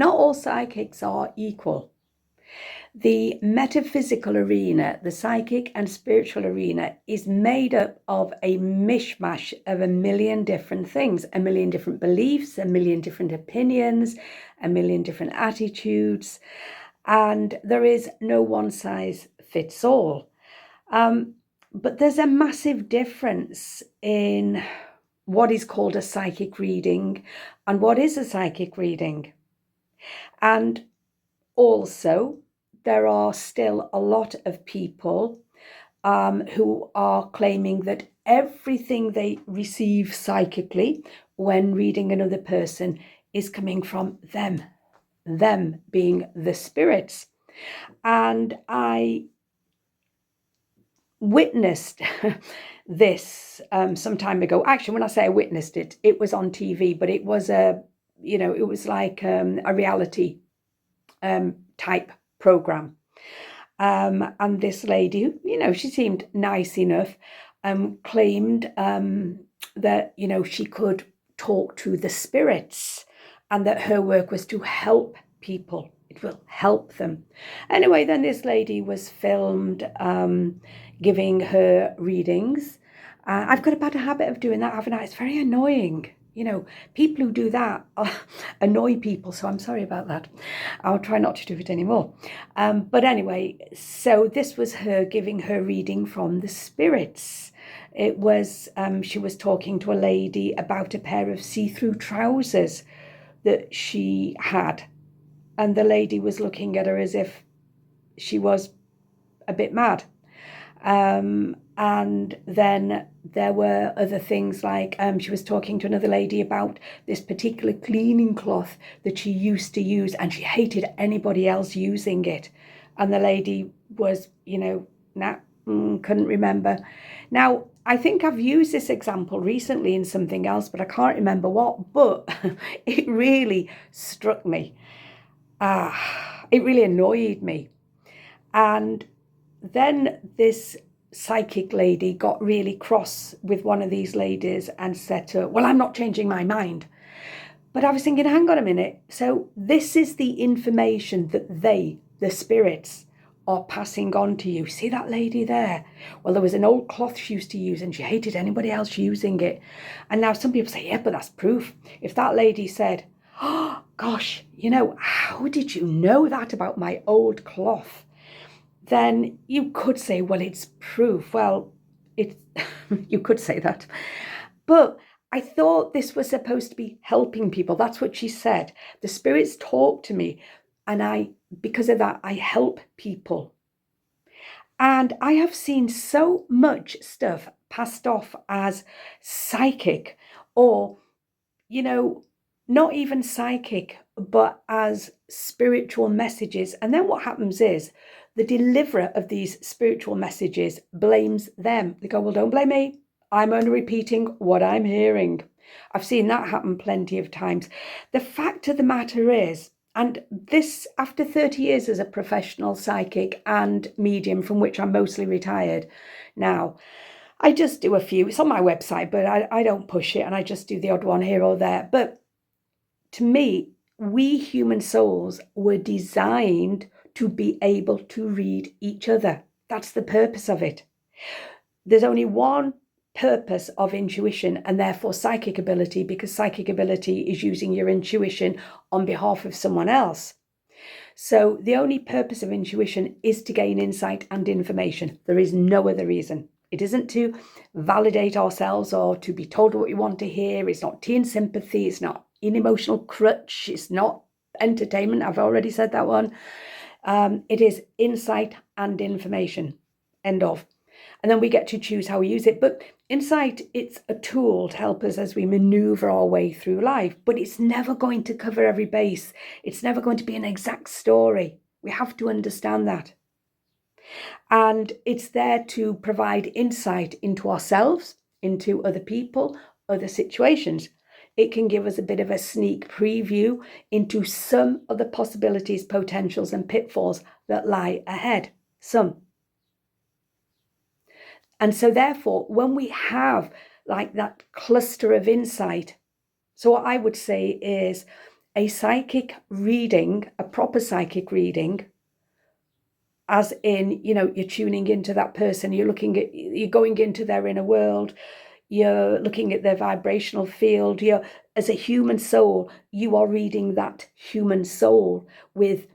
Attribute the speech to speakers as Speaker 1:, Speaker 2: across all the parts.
Speaker 1: not all psychics are equal. The metaphysical arena, the psychic and spiritual arena, is made up of a mishmash of a million different things, a million different beliefs, a million different opinions, a million different attitudes, and there is no one size fits all. But there's a massive difference in what is called a psychic reading and what is a psychic reading. And also, there are still a lot of people who are claiming that everything they receive psychically when reading another person is coming from them being the spirits. And I witnessed this some time ago. Actually, when I say I witnessed it, it was on TV, but it was it was like a reality type program. And this lady, she seemed nice enough, claimed that, she could talk to the spirits and that her work was to help people. It will help them. Anyway, then this lady was filmed giving her readings. I've got a bad habit of doing that, haven't I? It's very annoying. People who do that annoy people, so I'm sorry about that. I'll try not to do it anymore. But anyway, so this was her giving her reading from the spirits. It was, she was talking to a lady about a pair of see-through trousers that she had. And the lady was looking at her as if she was a bit mad. And then there were other things like she was talking to another lady about this particular cleaning cloth that she used to use, and she hated anybody else using it. And the lady was, couldn't remember. Now, I think I've used this example recently in something else, but I can't remember what. But it really struck me. It really annoyed me. And then this psychic lady got really cross with one of these ladies and said to her, well, I'm not changing my mind. But I was thinking, hang on a minute. So this is the information that they, the spirits, are passing on to you. See that lady there? Well, there was an old cloth she used to use and she hated anybody else using it. And now some people say, yeah, but that's proof. If that lady said, oh, gosh, how did you know that about my old cloth? Then you could say, well, it's proof. Well, you could say that. But I thought this was supposed to be helping people. That's what she said. The spirits talk to me, and because of that, I help people. And I have seen so much stuff passed off as psychic, or, not even psychic, but as spiritual messages. And then what happens is the deliverer of these spiritual messages blames them. They go, well, don't blame me. I'm only repeating what I'm hearing. I've seen that happen plenty of times. The fact of the matter is, and this after 30 years as a professional psychic and medium, from which I'm mostly retired now, I just do a few. It's on my website, but I don't push it, and I just do the odd one here or there. But to me, we human souls were designed to be able to read each other. That's the purpose of it. There's only one purpose of intuition, and therefore psychic ability, because psychic ability is using your intuition on behalf of someone else. So the only purpose of intuition is to gain insight and information. There is no other reason. It isn't to validate ourselves or to be told what we want to hear. It's not tea and sympathy. It's not an emotional crutch. It's not entertainment. I've already said that one. It is insight and information. End of. And then we get to choose how we use it. But insight, it's a tool to help us as we maneuver our way through life. But it's never going to cover every base. It's never going to be an exact story. We have to understand that. And it's there to provide insight into ourselves, into other people, other situations. It can give us a bit of a sneak preview into some of the possibilities, potentials, and pitfalls that lie ahead. Some. And so therefore, when we have like that cluster of insight, so what I would say is a psychic reading, a proper psychic reading, as in, you know, you're tuning into that person, you're going into their inner world, you're looking at their vibrational field, as a human soul, you are reading that human soul with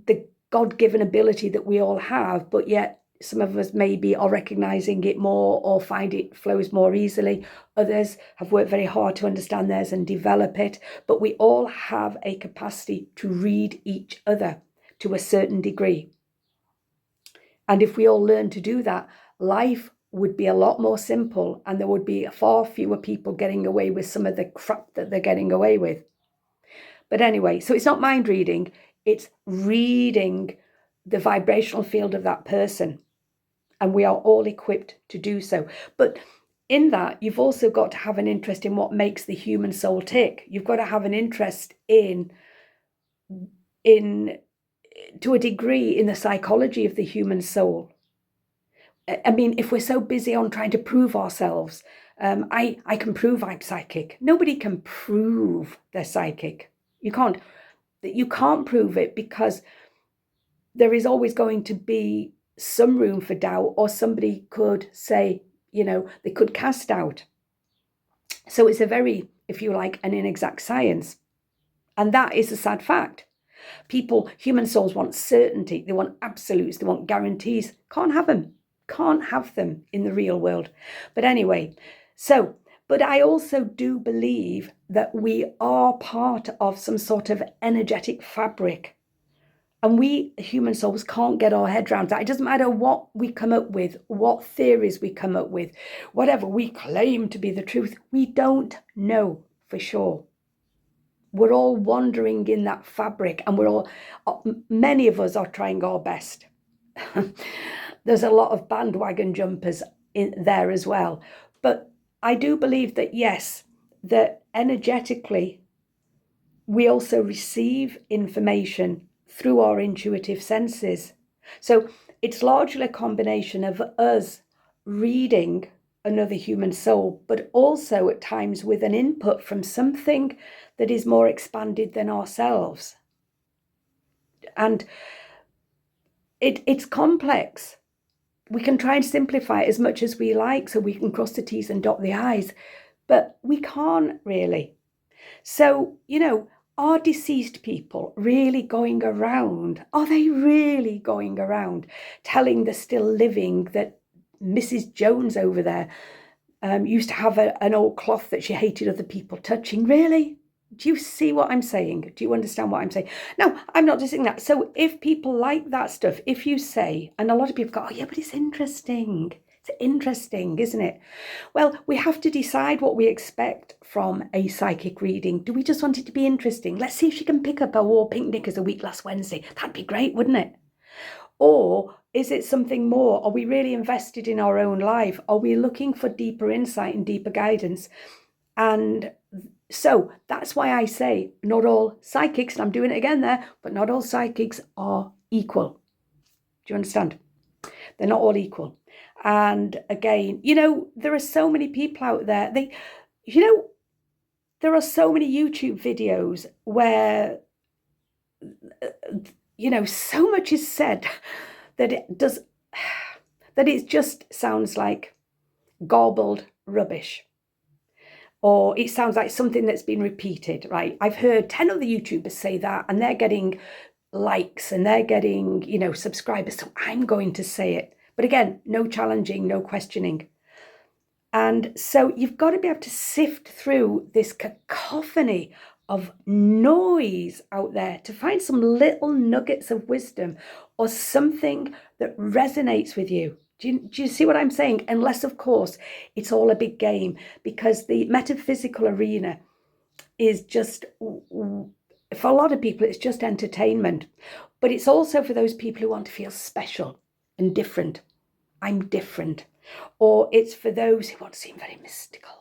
Speaker 1: the God-given ability that we all have, but yet some of us maybe are recognizing it more or find it flows more easily. Others have worked very hard to understand theirs and develop it, but we all have a capacity to read each other to a certain degree. And if we all learn to do that, life would be a lot more simple, and there would be far fewer people getting away with some of the crap that they're getting away with. But anyway, so it's not mind reading, it's reading the vibrational field of that person. And we are all equipped to do so. But in that, you've also got to have an interest in what makes the human soul tick. You've got to have an interest in to a degree, in the psychology of the human soul. I mean, if we're so busy on trying to prove ourselves, I can prove I'm psychic. Nobody can prove they're psychic. You can't prove it, because there is always going to be some room for doubt, or somebody could say, you know, they could cast doubt. So it's a very, if you like, an inexact science. And that is a sad fact. Human souls want certainty. They want absolutes. They want guarantees. Can't have them in the real world. But anyway, but I also do believe that we are part of some sort of energetic fabric. And we human souls can't get our head around that. It doesn't matter what we come up with, what theories we come up with, whatever we claim to be the truth. We don't know for sure. We're all wandering in that fabric, and many of us are trying our best. There's a lot of bandwagon jumpers in there as well. But I do believe that, yes, that energetically, we also receive information through our intuitive senses. So it's largely a combination of us reading another human soul, but also at times with an input from something that is more expanded than ourselves. And it's complex. We can try and simplify it as much as we like so we can cross the T's and dot the I's, but we can't really. So, you know, are deceased people really going around? Are they really going around telling the still living that Mrs. Jones over there used to have an old cloth that she hated other people touching? Really? Do you see what I'm saying? Do you understand what I'm saying? No, I'm not just saying that. So if people like that stuff, if you say, and a lot of people go, oh yeah, but it's interesting. It's interesting, isn't it? Well, we have to decide what we expect from a psychic reading. Do we just want it to be interesting? Let's see if she can pick up, I wore pink knickers a week last Wednesday. That'd be great, wouldn't it? Or is it something more? Are we really invested in our own life? Are we looking for deeper insight and deeper guidance? And so that's why I say not all psychics, and I'm doing it again there, but not all psychics are equal. Do you understand? They're not all equal. And again, you know, there are so many people out there. There are so many YouTube videos where, you know, so much is said that it just sounds like garbled rubbish. Or it sounds like something that's been repeated, right? I've heard 10 other YouTubers say that, and they're getting likes and they're getting, you know, subscribers. So I'm going to say it. But again, no challenging, no questioning. And so you've got to be able to sift through this cacophony of noise out there to find some little nuggets of wisdom or something that resonates with you. Do you see what I'm saying? Unless, of course, it's all a big game, because the metaphysical arena is just, for a lot of people, it's just entertainment. But it's also for those people who want to feel special and different. I'm different. Or it's for those who want to seem very mystical.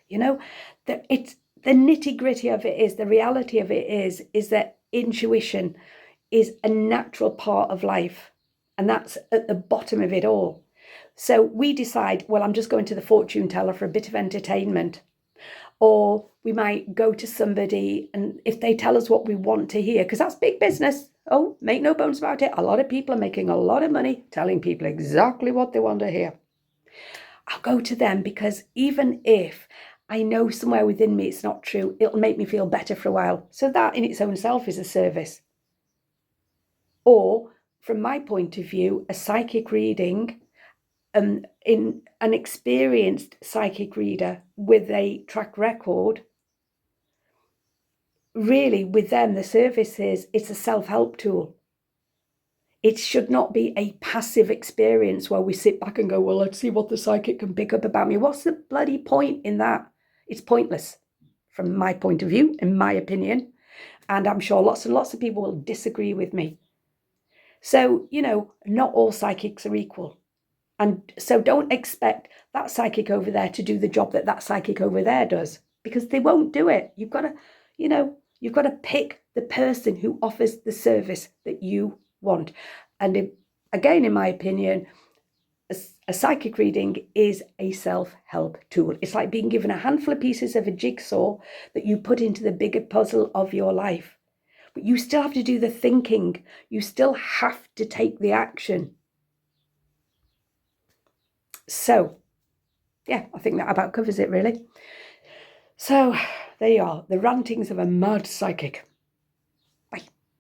Speaker 1: You know, it's the nitty-gritty of it is, the reality of it is that intuition is a natural part of life. And that's at the bottom of it all. So we decide, well, I'm just going to the fortune teller for a bit of entertainment. Or we might go to somebody, and if they tell us what we want to hear, because that's big business. Oh, make no bones about it. A lot of people are making a lot of money telling people exactly what they want to hear. I'll go to them, because even if I know somewhere within me it's not true, it'll make me feel better for a while. So that in its own self is a service. Or, from my point of view, a psychic reading, in an experienced psychic reader with a track record, really with them the service is, it's a self-help tool. It should not be a passive experience where we sit back and go, well, let's see what the psychic can pick up about me. What's the bloody point in that? It's pointless from my point of view, in my opinion. And I'm sure lots and lots of people will disagree with me. So, not all psychics are equal. And so don't expect that psychic over there to do the job that psychic over there does, because they won't do it. You've got to pick the person who offers the service that you want. And again, in my opinion, a psychic reading is a self-help tool. It's like being given a handful of pieces of a jigsaw that you put into the bigger puzzle of your life. But you still have to do the thinking. You still have to take the action. So, yeah, I think that about covers it, really. So, there you are, the rantings of a mad psychic.